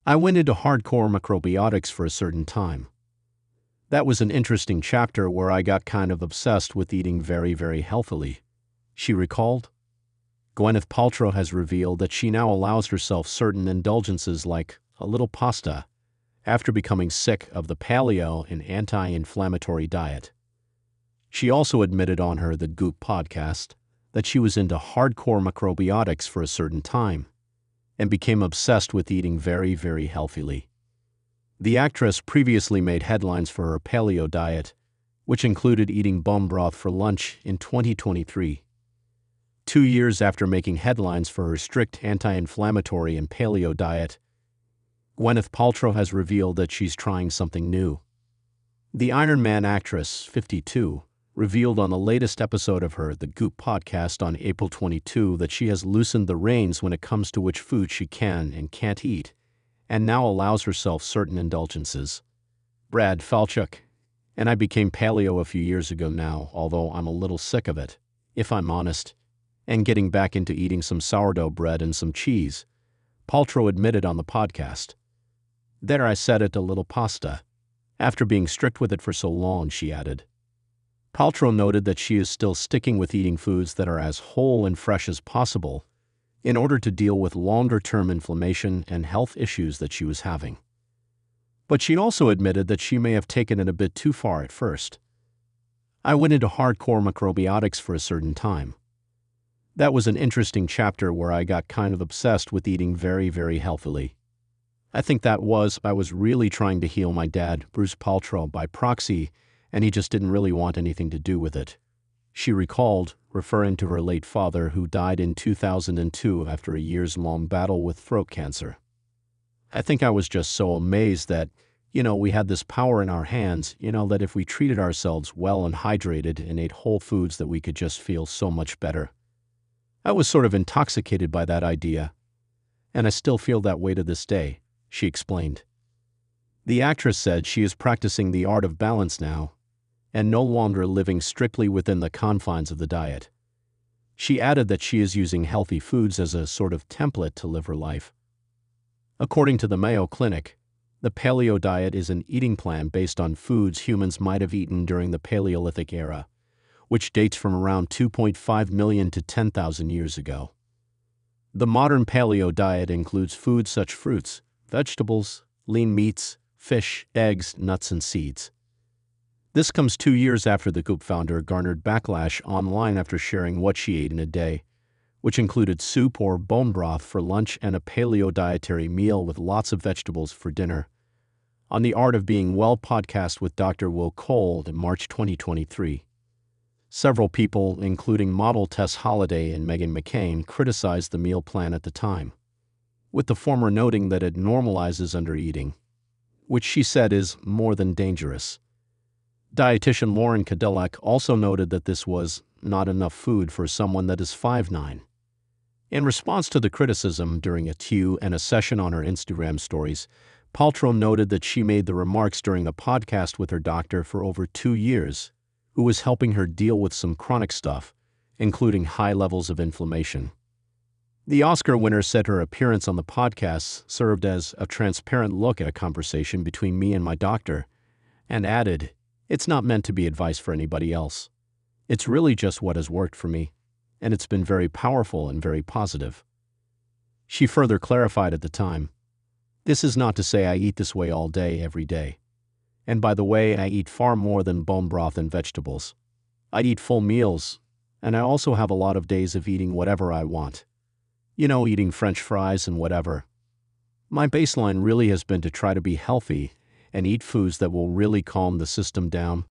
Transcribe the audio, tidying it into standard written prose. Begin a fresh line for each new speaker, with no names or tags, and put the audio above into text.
I went into hardcore macrobiotics for a certain time. That was an interesting chapter where I got kind of obsessed with eating very, very healthily, she recalled. Gwyneth Paltrow has revealed that she now allows herself certain indulgences like a little pasta after becoming sick of the paleo and anti-inflammatory diet. She also admitted on her The Goop podcast that she was into hardcore macrobiotics for a certain time and became obsessed with eating very, very healthily. The actress previously made headlines for her paleo diet, which included eating bone broth for lunch in 2023. 2 years after making headlines for her strict anti-inflammatory and paleo diet, Gwyneth Paltrow has revealed that she's trying something new. The Iron Man actress, 52, revealed on the latest episode of her The Goop podcast on April 22 that she has loosened the reins when it comes to which food she can and can't eat, and now allows herself certain indulgences. Brad Falchuk, and I became paleo a few years ago now, although I'm a little sick of it, if I'm honest, and getting back into eating some sourdough bread and some cheese, Paltrow admitted on the podcast. There I said it, a little pasta. After being strict with it for so long, she added. Paltrow noted that she is still sticking with eating foods that are as whole and fresh as possible in order to deal with longer-term inflammation and health issues that she was having. But she also admitted that she may have taken it a bit too far at first. I went into hardcore macrobiotics for a certain time. That was an interesting chapter where I got kind of obsessed with eating very, very healthily. I think I was really trying to heal my dad, Bruce Paltrow, by proxy, and he just didn't really want anything to do with it, she recalled, referring to her late father who died in 2002 after a years-long battle with throat cancer. I think I was just so amazed that, we had this power in our hands, that if we treated ourselves well and hydrated and ate whole foods that we could just feel so much better. I was sort of intoxicated by that idea, and I still feel that way to this day, she explained. The actress said she is practicing the art of balance now, and no longer living strictly within the confines of the diet. She added that she is using healthy foods as a sort of template to live her life. According to the Mayo Clinic, the paleo diet is an eating plan based on foods humans might have eaten during the Paleolithic era, which dates from around 2.5 million to 10,000 years ago. The modern paleo diet includes foods such as fruits, vegetables, lean meats, fish, eggs, nuts, and seeds. This comes 2 years after the Goop founder garnered backlash online after sharing what she ate in a day, which included soup or bone broth for lunch and a paleo dietary meal with lots of vegetables for dinner, on the Art of Being Well podcast with Dr. Will Cole in March 2023. Several people, including model Tess Holliday and Meghan McCain, criticized the meal plan at the time, with the former noting that it normalizes undereating, which she said is more than dangerous. Dietitian Lauren Cadillac also noted that this was not enough food for someone that is 5'9". In response to the criticism during a Q&A session on her Instagram stories, Paltrow noted that she made the remarks during a podcast with her doctor for over 2 years, who was helping her deal with some chronic stuff, including high levels of inflammation. The Oscar winner said her appearance on the podcast served as a transparent look at a conversation between me and my doctor, and added, "It's not meant to be advice for anybody else. It's really just what has worked for me, and it's been very powerful and very positive." She further clarified at the time, "This is not to say I eat this way all day, every day. And by the way, I eat far more than bone broth and vegetables. I eat full meals, and I also have a lot of days of eating whatever I want. Eating French fries and whatever. My baseline really has been to try to be healthy and eat foods that will really calm the system down